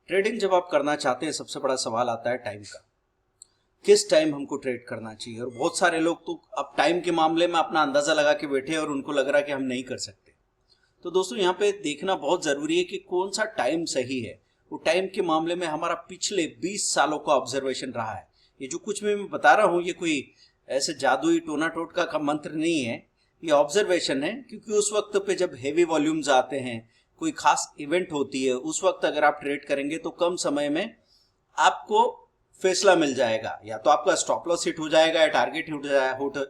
Trading जब आप करना चाहते हैं सबसे बड़ा सवाल आता है टाइम का। किस टाइम हमको ट्रेड करना चाहिए। और बहुत सारे लोग तो अब टाइम के मामले में अपना अंदाजा लगा के बैठे और उनको लग रहा है कि हम नहीं कर सकते। तो दोस्तों यहाँ पे देखना बहुत जरूरी है कि कौन सा टाइम सही है। वो टाइम के मामले में हमारा पिछले 20 सालों का ऑब्जर्वेशन रहा है। ये जो कुछ भी मैं बता रहा हूँ ये कोई ऐसे जादुई टोना टोटका का मंत्र नहीं है, ये ऑब्जर्वेशन है। क्योंकि उस वक्त पे जब हेवी वॉल्यूम्स आते हैं, कोई खास इवेंट होती है, उस वक्त अगर आप ट्रेड करेंगे तो कम समय में आपको फैसला मिल जाएगा। या तो आपका स्टॉप लॉस हिट हो जाएगा या टारगेट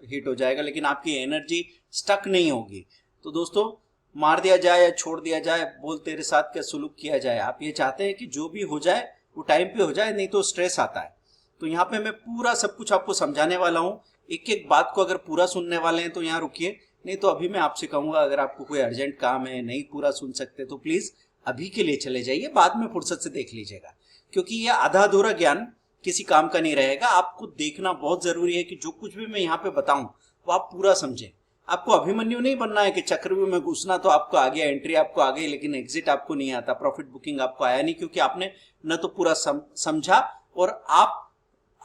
हिट हो जाएगा, लेकिन आपकी एनर्जी स्टक नहीं होगी। तो दोस्तों मार दिया जाए या छोड़ दिया जाए, बोल तेरे साथ क्या सुलूक किया जाए। आप ये चाहते हैं कि जो भी हो जाए वो टाइम पे हो जाए, नहीं तो स्ट्रेस आता है। तो यहाँ पे मैं पूरा सब कुछ आपको समझाने वाला हूँ। एक एक बात को अगर पूरा सुनने वाले हैं तो यहाँ रुकिए, नहीं तो अभी मैं आपसे कहूंगा अगर आपको कोई अर्जेंट काम है, नहीं पूरा सुन सकते तो प्लीज अभी के लिए चले जाइए, बाद में फुर्सत से देख लीजिएगा। क्योंकि यह आधा अधूरा ज्ञान किसी काम का नहीं रहेगा। आपको देखना बहुत जरूरी है कि जो कुछ भी मैं यहाँ पे बताऊं वो आप पूरा समझें। आपको अभिमन्यु नहीं बनना है कि चक्रव्यूह में घुसना तो आपको आ गया, एंट्री आपको आ गई, लेकिन एग्जिट आपको नहीं आता, प्रॉफिट बुकिंग आपको आया नहीं, क्योंकि आपने न तो पूरा समझा और आप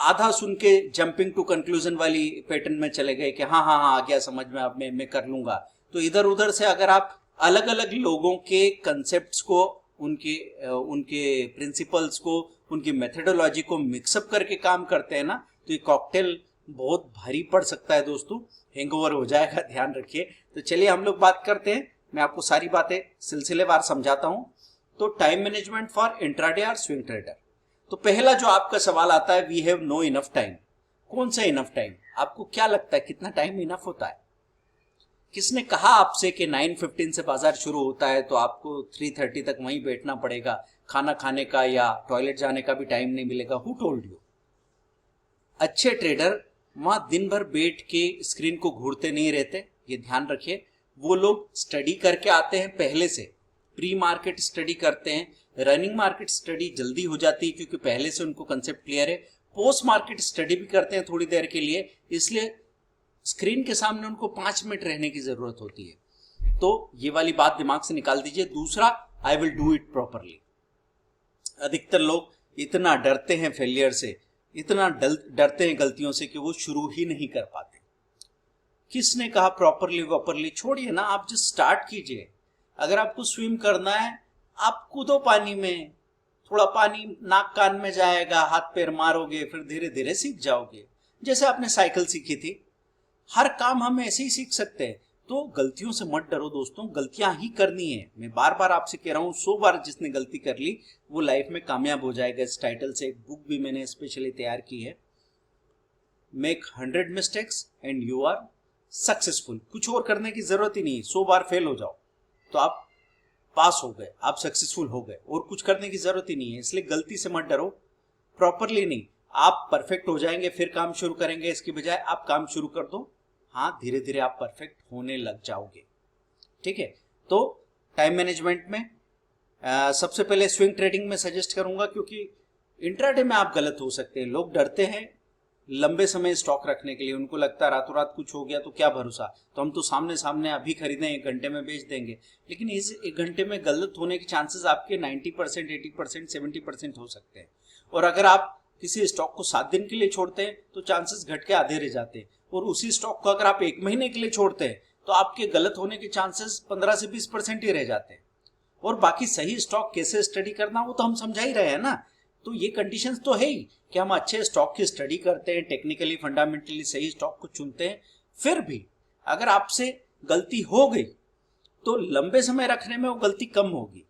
आधा सुन के जंपिंग टू कंक्लूजन वाली पैटर्न में चले गए कि हाँ हाँ हाँ आ गया समझ में, अब मैं कर लूंगा। तो इधर उधर से अगर आप अलग अलग लोगों के कंसेप्ट्स को, उनके उनके प्रिंसिपल्स को, उनकी मेथडोलॉजी को मिक्सअप करके काम करते हैं ना, तो ये कॉकटेल बहुत भारी पड़ सकता है दोस्तों, हैंगओवर हो जाएगा, ध्यान रखिए। तो चलिए हम लोग बात करते हैं, मैं आपको सारी बातें सिलसिलेवार समझाता हूं। तो टाइम मैनेजमेंट फॉर इंट्राडे और स्विंग ट्रेडर। तो पहला जो आपका सवाल आता है, we have no enough time. कौन सा इनफ टाइम? आपको क्या लगता है कितना टाइम इनफ होता है? किसने कहा आपसे कि 9:15 से बाजार शुरू होता है तो आपको 3:30 तक वहीं बैठना पड़ेगा, खाना खाने का या टॉयलेट जाने का भी टाइम नहीं मिलेगा? Who told you? अच्छे ट्रेडर वहां दिन भर बैठ के स्क्रीन को घूरते नहीं रहते, ये ध्यान रखिए। वो लोग स्टडी करके आते हैं पहले से, प्री मार्केट स्टडी करते हैं। रनिंग मार्केट स्टडी जल्दी हो जाती है क्योंकि पहले से उनको कंसेप्ट क्लियर है। पोस्ट मार्केट स्टडी भी करते हैं थोड़ी देर के लिए, इसलिए स्क्रीन के सामने उनको 5 मिनट रहने की जरूरत होती है। तो ये वाली बात दिमाग से निकाल दीजिए। दूसरा, I will do it properly. अधिकतर लोग इतना डरते हैं फेलियर से, इतना डरते हैं गलतियों से कि वो शुरू ही नहीं कर पाते। किसने कहा प्रॉपरली वॉपरली? छोड़िए ना, आप जस्ट स्टार्ट कीजिए। अगर आपको स्विम करना है, आप कूदो पानी में, थोड़ा पानी नाक कान में जाएगा, हाथ पैर मारोगे, फिर धीरे धीरे सीख जाओगे, जैसे आपने साइकिल सीखी थी। हर काम हम ऐसे ही सीख सकते हैं। तो गलतियों से मत डरो दोस्तों, गलतियां ही करनी है। मैं बार बार आपसे कह रहा हूं, 100 बार जिसने गलती कर ली वो लाइफ में कामयाब हो जाएगा। इस टाइटल से एक बुक भी मैंने स्पेशली तैयार की है, make 100 mistakes and you are successful. कुछ और करने की जरूरत ही नहीं है। 100 बार फेल हो जाओ तो आप पास हो गए, आप सक्सेसफुल हो गए, और कुछ करने की जरूरत ही नहीं है। इसलिए गलती से मत डरो, प्रॉपरली नहीं। आप परफेक्ट हो जाएंगे फिर काम शुरू करेंगे, इसकी बजाय आप काम शुरू कर दो, हाँ धीरे धीरे आप परफेक्ट होने लग जाओगे। ठीक है। तो टाइम मैनेजमेंट में सबसे पहले स्विंग ट्रेडिंग में सजेस्ट करूंगा, क्योंकि इंट्राडे में आप गलत हो सकते हैं। लोग डरते हैं लंबे समय स्टॉक रखने के लिए, उनको लगता है रातों रात कुछ हो गया तो क्या भरोसा, तो हम तो सामने सामने अभी खरीदें, 1 घंटे में बेच देंगे। लेकिन इस 1 घंटे में गलत होने के चांसेस आपके 90%, 80%, 70% हो सकते हैं। और अगर आप किसी स्टॉक को 7 दिन के लिए छोड़ते हैं तो चांसेस घट के आधे रह जाते हैं। और उसी स्टॉक को अगर आप 1 महीने के लिए छोड़ते हैं तो आपके गलत होने के चांसेस 15 से 20% ही रह जाते हैं। और बाकी सही स्टॉक कैसे स्टडी करना वो तो हम समझा ही रहे हैं ना। तो ये कंडीशंस तो है ही कि हम अच्छे स्टॉक की स्टडी करते हैं, टेक्निकली फंडामेंटली सही स्टॉक को चुनते हैं। फिर भी अगर आपसे गलती हो गई तो लंबे समय रखने में वो गलती कम होगी।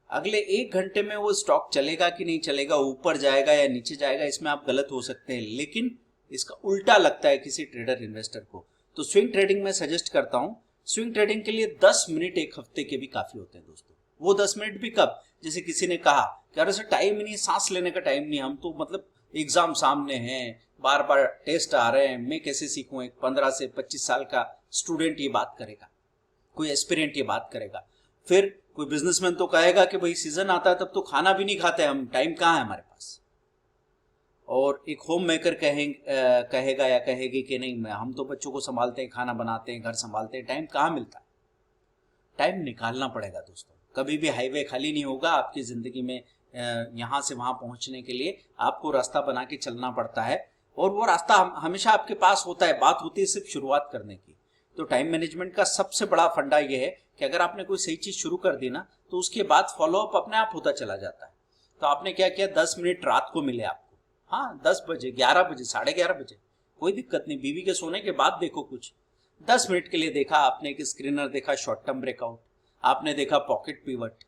अगले 1 घंटे में वो स्टॉक चलेगा कि नहीं चलेगा, ऊपर जाएगा या नीचे जाएगा, इसमें आप गलत हो सकते हैं। लेकिन इसका उल्टा लगता है किसी ट्रेडर इन्वेस्टर को। तो स्विंग ट्रेडिंग में सजेस्ट करता हूं, स्विंग ट्रेडिंग के लिए 10 मिनट 1 हफ्ते के भी काफी होते हैं दोस्तों। वो 10 मिनट भी कब? जैसे किसी ने कहा कि अरे सर टाइम ही नहीं, सांस लेने का टाइम नहीं, हम तो मतलब एग्जाम सामने हैं, बार बार टेस्ट आ रहे हैं, मैं कैसे सीखूं। एक 15 से 25 साल का स्टूडेंट ये बात करेगा, कोई एस्पिरेंट ये बात करेगा। फिर कोई बिजनेसमैन तो कहेगा कि भाई सीजन आता है तब तो खाना भी नहीं खाते हम, टाइम कहाँ है हमारे पास। और एक होम मेकर कहेगा या कहेगी कि नहीं हम तो बच्चों को संभालते हैं, खाना बनाते हैं, घर संभालते हैं, टाइम कहाँ मिलता है। टाइम निकालना पड़ेगा दोस्तों, कभी भी हाईवे खाली नहीं होगा आपकी ज़िंदगी में। यहाँ से वहाँ पहुँचने के लिए आपको रास्ता बना के चलना पड़ता है, और वो रास्ता हमेशा आपके पास होता है। बात होती है सिर्फ शुरुआत करने की। तो टाइम मैनेजमेंट का सबसे बड़ा फंडा ये है कि अगर आपने कोई सही चीज़ शुरू कर दी ना, तो उसके बाद फॉलोअप अपने आप होता चला जाता है। तो आपने क्या किया, 10 मिनट रात को मिले आपको, हाँ 10 बजे, 11 बजे, 11:30 बजे, कोई दिक्कत नहीं, बीवी के सोने के बाद देखो कुछ। 10 मिनट के लिए देखा आपने, एक स्क्रीनर देखा, शॉर्ट टर्म ब्रेकआउट, आपने देखा पॉकेट पिवट,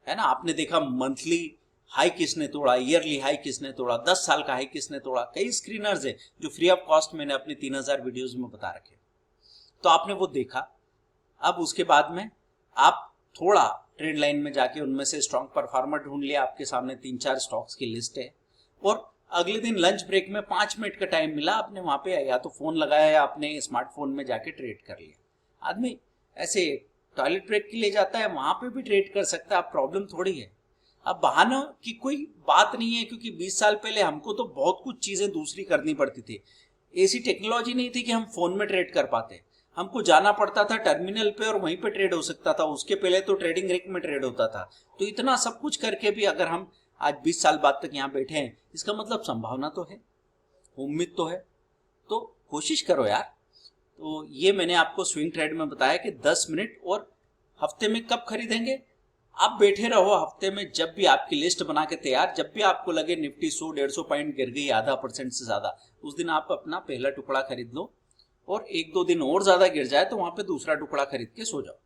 है ना, आपने देखा मंथली हाई किसने तोड़ा, ईयरली हाई किसने तोड़ा, 10 साल का हाई किसने तोड़ा। कई स्क्रीनर्स है जो फ्री ऑफ कॉस्ट मैंने अपनी 3000 वीडियोज में बता रखे। तो आपने वो देखा। अब उसके बाद में आप थोड़ा ट्रेड लाइन में जाके उनमें से स्ट्रॉन्ग परफॉर्मर ढूंढ लिया, आपके सामने 3-4 स्टॉक्स की लिस्ट है, और अगले दिन लंच ब्रेक में 5 मिनट का टाइम मिला, आपने वहां पे या तो फोन लगाया या अपने स्मार्टफोन में जाके ट्रेड कर लिया। आदमी ऐसे टॉयलेट ब्रेक के लिए जाता है, वहां पे भी ट्रेड कर सकता है, अब प्रॉब्लम थोड़ी है। अब बहानों की कोई बात नहीं है, क्योंकि 20 साल पहले हमको तो बहुत कुछ चीजें दूसरी करनी पड़ती थी। ऐसी टेक्नोलॉजी नहीं थी कि हम फोन में ट्रेड कर पाते, हमको जाना पड़ता था टर्मिनल पे और वहीं पे ट्रेड हो सकता था। उसके पहले तो ट्रेडिंग रिग में ट्रेड होता था। तो इतना सब कुछ करके भी अगर हम आज 20 साल बाद तक यहाँ बैठे हैं, इसका मतलब संभावना तो है, उम्मीद तो है। तो कोशिश करो यार। तो ये मैंने आपको स्विंग ट्रेड में बताया कि 10 मिनट, और हफ्ते में कब खरीदेंगे, आप बैठे रहो हफ्ते में, जब भी आपकी लिस्ट बना के तैयार, जब भी आपको लगे निफ्टी 100-150 पॉइंट गिर गई, 0.5% से ज्यादा, उस दिन आप अपना पहला टुकड़ा खरीद लो, और 1-2 दिन और ज्यादा गिर जाए तो वहां पे दूसरा टुकड़ा खरीद के सो जाओ।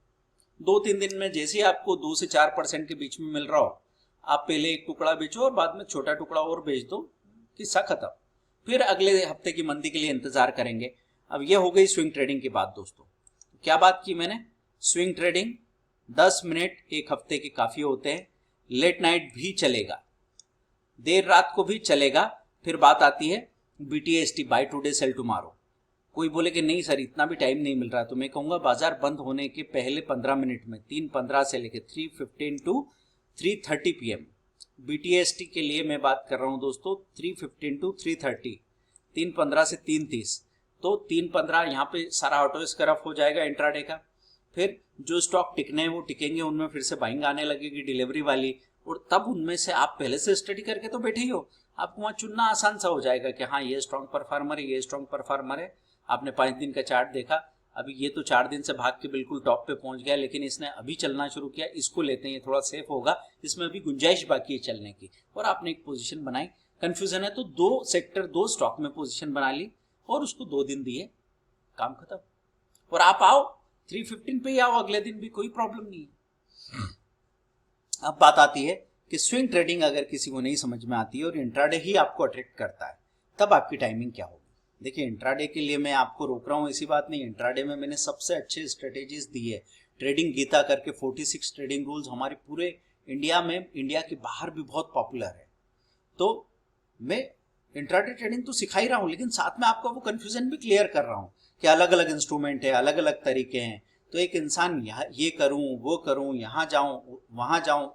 2-3 दिन में जैसे ही आपको 2 से 4% के बीच में मिल रहा हो, आप पहले एक टुकड़ा बेचो और बाद में छोटा टुकड़ा और बेच दो, किस्सा खत्म। फिर अगले हफ्ते की मंदी के लिए इंतजार करेंगे। अब ये हो गई स्विंग ट्रेडिंग की बात दोस्तों। क्या बात की मैंने, स्विंग ट्रेडिंग 10 मिनट एक हफ्ते के काफी होते हैं। लेट नाइट भी चलेगा, देर रात को भी चलेगा। फिर बात आती है BTST, buy today sell tomorrow. कोई बोले कि नहीं सर इतना भी टाइम नहीं मिल रहा, तो मैं कहूंगा बाजार बंद होने के पहले 15 मिनट में 3:15 से लेकर 3:15 टू 3:30 PM BTST के लिए मैं बात कर रहा हूं दोस्तों। 3:15 टू 3:30, 3:15 से 3:30। तो 3:15 यहाँ पे सारा ऑटो स्क्रफ हो जाएगा इंट्राडे का। फिर जो स्टॉक टिकने हैं वो टिकेंगे, उनमें फिर से बाइंग आने लगेगी डिलीवरी वाली, और तब उनमें से आप पहले से स्टडी करके तो बैठे ही हो, आपको वहां चुनना आसान सा हो जाएगा कि हाँ ये स्ट्रॉन्ग परफॉर्मर है, ये स्ट्रॉन्ग परफॉर्मर है। आपने 5 दिन का चार्ट देखा, अभी ये तो 4 दिन से भाग के बिल्कुल टॉप पे पहुंच गया, लेकिन इसने अभी चलना शुरू किया, इसको लेते हैं, ये थोड़ा सेफ होगा, इसमें अभी गुंजाइश बाकी है चलने की, और आपने एक पोजीशन बनाई। कंफ्यूजन है तो 2 सेक्टर 2 स्टॉक में पोजीशन बना ली और उसको 2 दिन दिए, काम खत्म। और आप आओ 3:15 पे ही आओ, अगले दिन भी कोई प्रॉब्लम नहीं है। अब बात आती है कि स्विंग ट्रेडिंग अगर किसी को नहीं समझ में आती है और इंट्राडे ही आपको अट्रैक्ट करता है, तब आपकी टाइमिंग क्या होगी। देखिए इंट्राडे के लिए मैं आपको रोक रहा हूँ, ऐसी बात नहीं। इंट्राडे में मैंने सबसे अच्छे स्ट्रेटेजीज दी है, ट्रेडिंग गीता करके 46 ट्रेडिंग रूल्स, हमारे पूरे इंडिया में, इंडिया के बाहर भी बहुत पॉपुलर है। तो मैं इंट्राडे ट्रेडिंग तो सिखा ही रहा हूँ, लेकिन साथ में आपका वो कंफ्यूजन भी क्लियर कर रहा हूँ कि अलग अलग इंस्ट्रूमेंट है, अलग अलग तरीके हैं। तो एक इंसान ये करूँ, वो करूँ, यहाँ जाऊँ, वहाँ जाऊँ,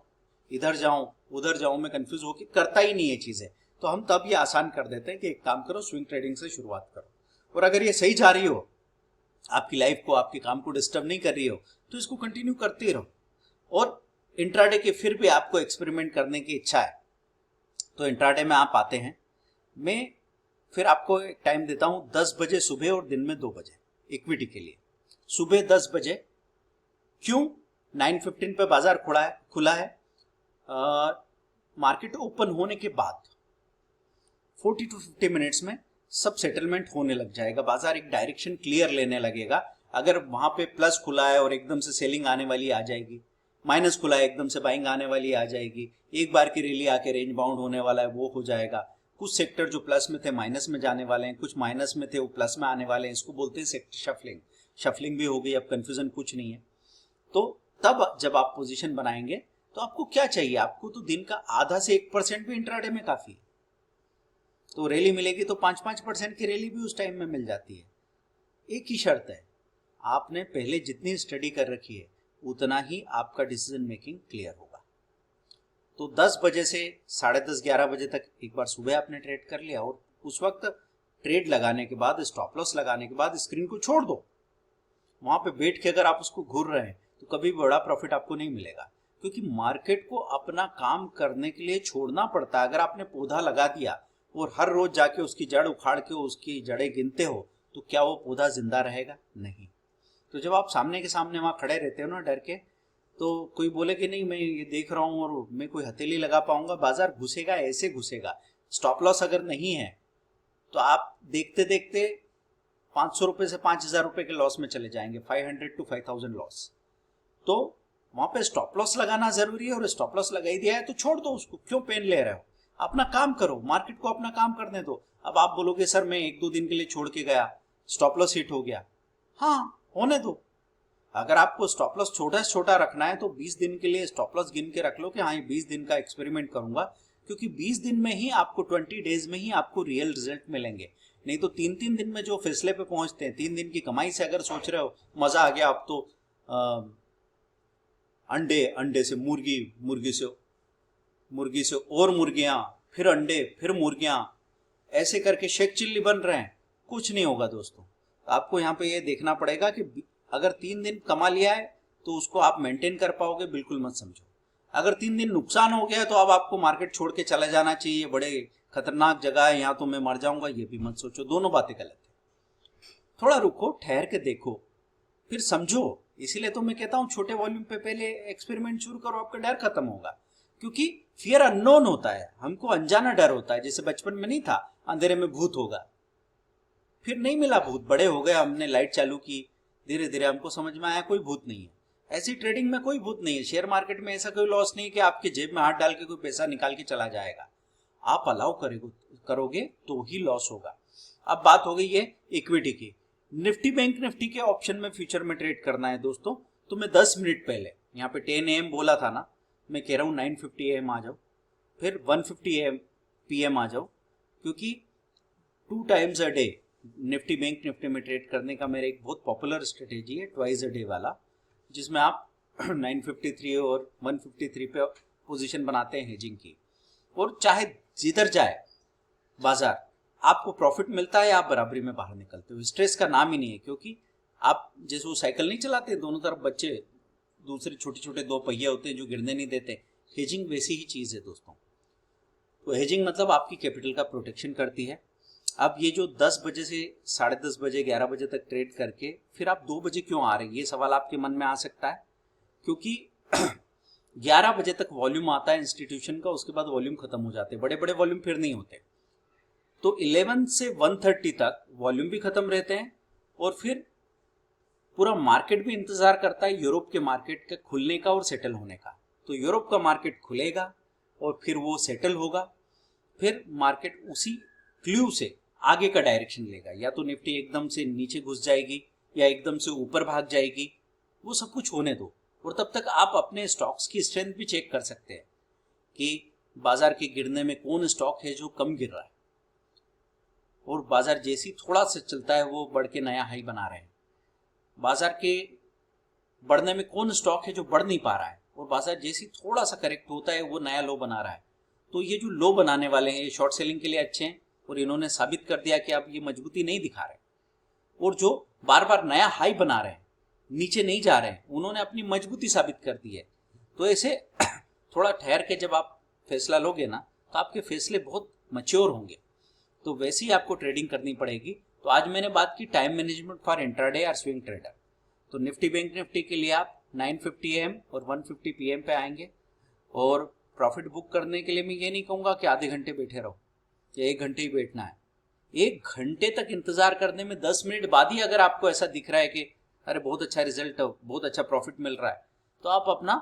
इधर जाऊँ, उधर जाऊँ, मैं कंफ्यूज होकर करता ही नहीं है चीजें। तो हम तब ये आसान कर देते हैं कि एक काम करो, स्विंग ट्रेडिंग से शुरुआत करो, और अगर ये सही जा रही हो, आपकी लाइफ को, आपके काम को डिस्टर्ब नहीं कर रही हो, तो इसको कंटिन्यू करते रहो। और इंट्राडे के फिर भी आपको एक्सपेरिमेंट करने की इच्छा है तो इंट्राडे में आप आते हैं। मैं फिर आपको एक टाइम देता हूं, 10 बजे सुबह और दिन में 2 बजे इक्विटी के लिए। सुबह 10 बजे क्यों, 9:15 पे बाजार खुला है। मार्केट ओपन होने के बाद 40 to 50 मिनट्स में सब सेटलमेंट होने लग जाएगा, बाजार एक डायरेक्शन क्लियर लेने लगेगा। अगर वहां पे प्लस खुला है और एकदम से सेलिंग आने वाली आ जाएगी, माइनस खुला है एकदम से बाइंग आने वाली आ जाएगी, एक बार की रैली आके रेंज बाउंड होने वाला है वो हो जाएगा। कुछ सेक्टर जो प्लस में थे माइनस में जाने वाले हैं, कुछ माइनस में थे वो प्लस में आने वाले हैं, इसको बोलते हैं सेक्टर शफलिंग। शफलिंग भी हो गई, अब कंफ्यूजन कुछ नहीं है। तो तब जब आप पोजीशन बनाएंगे तो आपको क्या चाहिए, आपको तो दिन का आधा से 1% भी इंट्राडे में काफी है। तो रैली मिलेगी तो 5-5% की रैली भी उस टाइम में मिल जाती है। एक ही शर्त है, आपने पहले जितनी स्टडी कर रखी है उतना ही आपका डिसीजन मेकिंग क्लियर होगा। तो 10 बजे से 10:30-11 बजे तक एक बार सुबह आपने ट्रेड कर लिया, और उस वक्त ट्रेड लगाने के बाद, स्टॉप लॉस लगाने के बाद स्क्रीन को छोड़ दो। वहां पे बैठ के अगर आप उसको घूर रहे हैं तो कभी बड़ा प्रॉफिट आपको नहीं मिलेगा। क्योंकि मार्केट को अपना काम करने के लिए छोड़ना पड़ता है। अगर आपने पौधा लगा दिया और हर रोज जाके उसकी जड़ उखाड़ के उसकी जड़ें गिनते हो तो क्या वो पौधा जिंदा रहेगा? नहीं। तो जब आप सामने के सामने वहां खड़े रहते हो ना डर के, तो कोई बोले कि नहीं मैं ये देख रहा हूं और मैं कोई हथेली लगा पाऊंगा, बाजार घुसेगा, ऐसे घुसेगा। स्टॉप लॉस अगर नहीं है तो आप देखते देखते 500 रुपए से 5000 रुपए के लॉस में चले जाएंगे, 500 to 5000 लॉस। तो वहां पे स्टॉप लॉस लगाना जरूरी है, और स्टॉप लॉस लगा ही दिया है तो छोड़ दो उसको, क्यों पेन ले रहे हो? अपना काम करो, मार्केट को अपना काम करने दो। अब आप बोलोगे सर मैं 1-2 दिन के लिए छोड़ के गया, स्टॉप लॉस हिट हो गया। हाँ, होने दो। अगर आपको स्टॉप लॉस छोटा से छोटा रखना है तो 20 दिन के लिए स्टॉप लॉस गिन के रख लो कि हाँ ये 20 दिन का एक्सपेरिमेंट करूंगा, क्योंकि 20 दिन में ही आपको 20 डेज में ही आपको रियल रिजल्ट मिलेंगे। नहीं तो 3-3 दिन में जो फैसले पे पहुंचते हैं, 3 दिन की कमाई से अगर सोच रहे हो मजा आ गया अब तो अंडे से मुर्गी, मुर्गी से और मुर्गियां, फिर अंडे, फिर मुर्गियां, ऐसे करके शेख चिल्ली बन रहे हैं, कुछ नहीं होगा दोस्तों। आपको यहाँ पे ये देखना पड़ेगा कि अगर 3 दिन कमा लिया है तो उसको आप मेंटेन कर पाओगे, बिल्कुल मत समझो। अगर 3 दिन नुकसान हो गया है तो अब आपको मार्केट छोड़ के चला जाना चाहिए, बड़े खतरनाक जगह है यहाँ तो मैं मर जाऊंगा, ये भी मत सोचो, दोनों बातें गलत है। थोड़ा रुको, ठहर के देखो, फिर समझो। इसीलिए तो मैं कहता हूँ छोटे वॉल्यूम पे पहले एक्सपेरिमेंट शुरू करो, आपका डर खत्म होगा। क्योंकि फियर अननोन होता है, हमको अनजाना डर होता है। जैसे बचपन में नहीं था अंधेरे में भूत होगा, फिर नहीं मिला भूत, बड़े हो गए, हमने लाइट चालू की, धीरे धीरे हमको समझ में आया कोई भूत नहीं है। ऐसी ट्रेडिंग में कोई भूत नहीं है, शेयर मार्केट में ऐसा कोई लॉस नहीं कि आपके जेब में हाथ डाल के कोई पैसा निकाल के चला जाएगा। आप अलाउ करोगे तो ही लॉस होगा। अब बात हो गई है इक्विटी की। निफ्टी बैंक निफ्टी के ऑप्शन में फ्यूचर में ट्रेड करना है दोस्तों, तो मैं 10 मिनट पहले यहाँ पे 10 AM बोला था ना, मैं कह रहा हूँ 9:50 AM आ जाओ, फिर 1:50 PM आ जाओ, क्योंकि 2 times a day Nifty bank Nifty में ट्रेड करने का मेरा एक बहुत पॉपुलर स्ट्रेटेजी है, ट्वाइस अ डे वाला, जिसमें आप 953 और 153 पे पोजीशन बनाते हैं हेजिंग की, और चाहे जिधर जाए बाजार आपको प्रॉफिट मिलता है, आप बराबरी में बाहर निकलते हो। स्ट्रेस का नाम ही नहीं है, क्योंकि आप जैसे वो साइकिल नहीं चलाते दोनों तरफ बच्चे, दूसरे छोटे छोटे 2 पहिए होते हैं जो गिरने नहीं देते, हेजिंग वैसी ही चीज है दोस्तों। तो हेजिंग मतलब आपकी कैपिटल का प्रोटेक्शन करती है। अब ये जो 10 बजे से 10:30 बजे 11 बजे तक ट्रेड करके फिर आप 2 बजे क्यों आ रहे हैं, ये सवाल आपके मन में आ सकता है। क्योंकि 11 बजे तक वॉल्यूम आता है इंस्टीट्यूशन का, उसके बाद वॉल्यूम खत्म हो जाते हैं, बड़े बड़े वॉल्यूम फिर नहीं होते। तो 11 से 1:30 तक वॉल्यूम भी खत्म रहते हैं, और फिर पूरा मार्केट भी इंतजार करता है यूरोप के मार्केट के खुलने का और सेटल होने का। तो यूरोप का मार्केट खुलेगा और फिर वो सेटल होगा, फिर मार्केट उसी क्लू से आगे का डायरेक्शन लेगा, या तो निफ्टी एकदम से नीचे घुस जाएगी या एकदम से ऊपर भाग जाएगी, वो सब कुछ होने दो। और तब तक आप अपने स्टॉक्स की स्ट्रेंथ भी चेक कर सकते हैं कि बाजार के गिरने में कौन स्टॉक है जो कम गिर रहा है, और बाजार जैसी थोड़ा सा चलता है वो बढ़ के नया हाई बना रहे हैं। बाजार के बढ़ने में कौन स्टॉक है जो बढ़ नहीं पा रहा है, और बाजार जैसी थोड़ा सा करेक्ट होता है वो नया लो बना रहा है। तो ये जो लो बनाने वाले हैं ये शॉर्ट सेलिंग के लिए अच्छे हैं, और इन्होंने साबित कर दिया कि आप ये मजबूती नहीं दिखा रहे। और जो बार बार नया हाई बना रहे हैं, नीचे नहीं जा रहे हैं, उन्होंने अपनी मजबूती साबित कर दी है। तो ऐसे थोड़ा ठहर के जब आप फैसला लोगे ना, तो आपके फैसले बहुत मैच्योर होंगे, तो वैसी आपको ट्रेडिंग करनी पड़ेगी। तो आज मैंने बात की टाइम मैनेजमेंट फॉर इंट्राडे और स्विंग ट्रेडर। तो निफ्टी बैंक निफ्टी के लिए आप 9:50 AM और 1:50 PM पे आएंगे, और प्रॉफिट बुक करने के लिए मैं ये नहीं कहूँगा कि आधे घंटे बैठे रहो या 1 घंटे ही बैठना है। 1 घंटे तक इंतजार करने में 10 मिनट बाद ही अगर आपको ऐसा दिख रहा है कि अरे बहुत अच्छा रिजल्ट, बहुत अच्छा प्रॉफिट मिल रहा है, तो आप अपना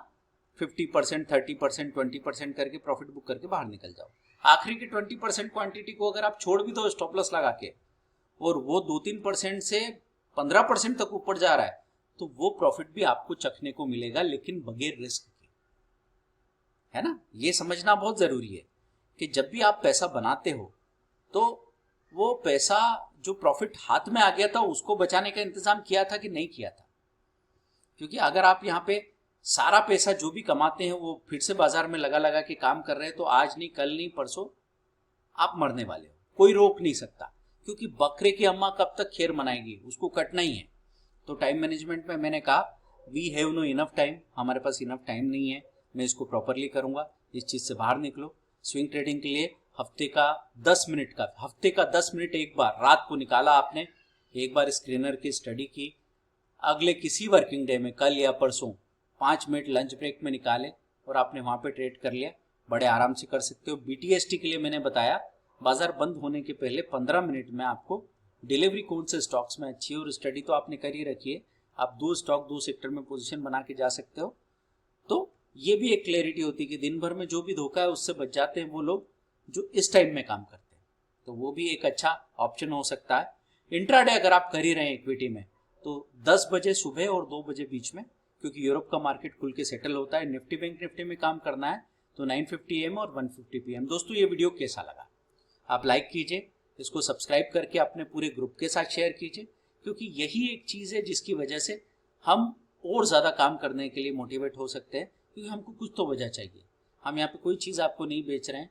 50%, 30%, 20% करके प्रॉफिट बुक करके बाहर निकल जाओ। आखिरी की 20% क्वांटिटी को अगर आप छोड़ भी दो स्टॉप लॉस लगा के, और वो 2-3% से 15% तक ऊपर जा रहा है, तो वो प्रॉफिट भी आपको चखने को मिलेगा, लेकिन बगैर रिस्क के, है ना। ये समझना बहुत जरूरी है कि जब भी आप पैसा बनाते हो तो वो पैसा जो प्रॉफिट हाथ में आ गया था उसको बचाने का इंतजाम किया था कि नहीं किया था। क्योंकि अगर आप यहाँ पे सारा पैसा जो भी कमाते हैं वो फिर से बाजार में लगा लगा के काम कर रहे हैं, तो आज नहीं, कल नहीं, परसों आप मरने वाले हो, कोई रोक नहीं सकता। क्योंकि बकरे की अम्मा कब तक खैर मनाएगी, उसको कटना ही है। तो टाइम मैनेजमेंट में मैंने कहा we have no enough time, हमारे पास इनफ टाइम नहीं है। मैं इसको प्रॉपरली करूँगा। इस चीज़ से बाहर निकलो। स्विंग ट्रेडिंग के लिए हफ्ते का 10 मिनट एक बार रात को निकाला आपने, एक बार स्क्रीनर की स्टडी की, अगले किसी वर्किंग डे में कल या परसों 5 मिनट लंच ब्रेक में निकाले और आपने वहाँ पे ट्रेड कर लिया, बड़े आराम से कर सकते हो। BTST के लिए मैंने बताया बाजार बंद होने के पहले 15 मिनट में आपको डिलीवरी कौन से स्टॉक्स में अच्छी है, और स्टडी तो आपने कर ही रखी है, आप 2 स्टॉक 2 सेक्टर में पोजीशन बना के जा सकते हो। तो ये भी एक क्लैरिटी होती है कि दिन भर में जो भी धोखा है उससे बच जाते हैं वो लोग जो इस टाइम में काम करते हैं, तो वो भी एक अच्छा ऑप्शन हो सकता है। इंट्राडे अगर आप कर ही रहे हैं इक्विटी में तो 10 बजे सुबह और 2 बजे बीच में, क्योंकि यूरोप का मार्केट खुल के सेटल होता है, निफ्टी बैंक निफ्टी में काम करना है तो 9:50 AM और 1:50 PM। दोस्तों ये वीडियो कैसा लगा आप लाइक कीजिए, इसको सब्सक्राइब करके अपने पूरे ग्रुप के साथ शेयर कीजिए, क्योंकि यही एक चीज़ है जिसकी वजह से हम और ज़्यादा काम करने के लिए मोटिवेट हो सकते हैं, क्योंकि हमको कुछ तो वजह चाहिए। हम यहाँ पे कोई चीज़ आपको नहीं बेच रहे हैं,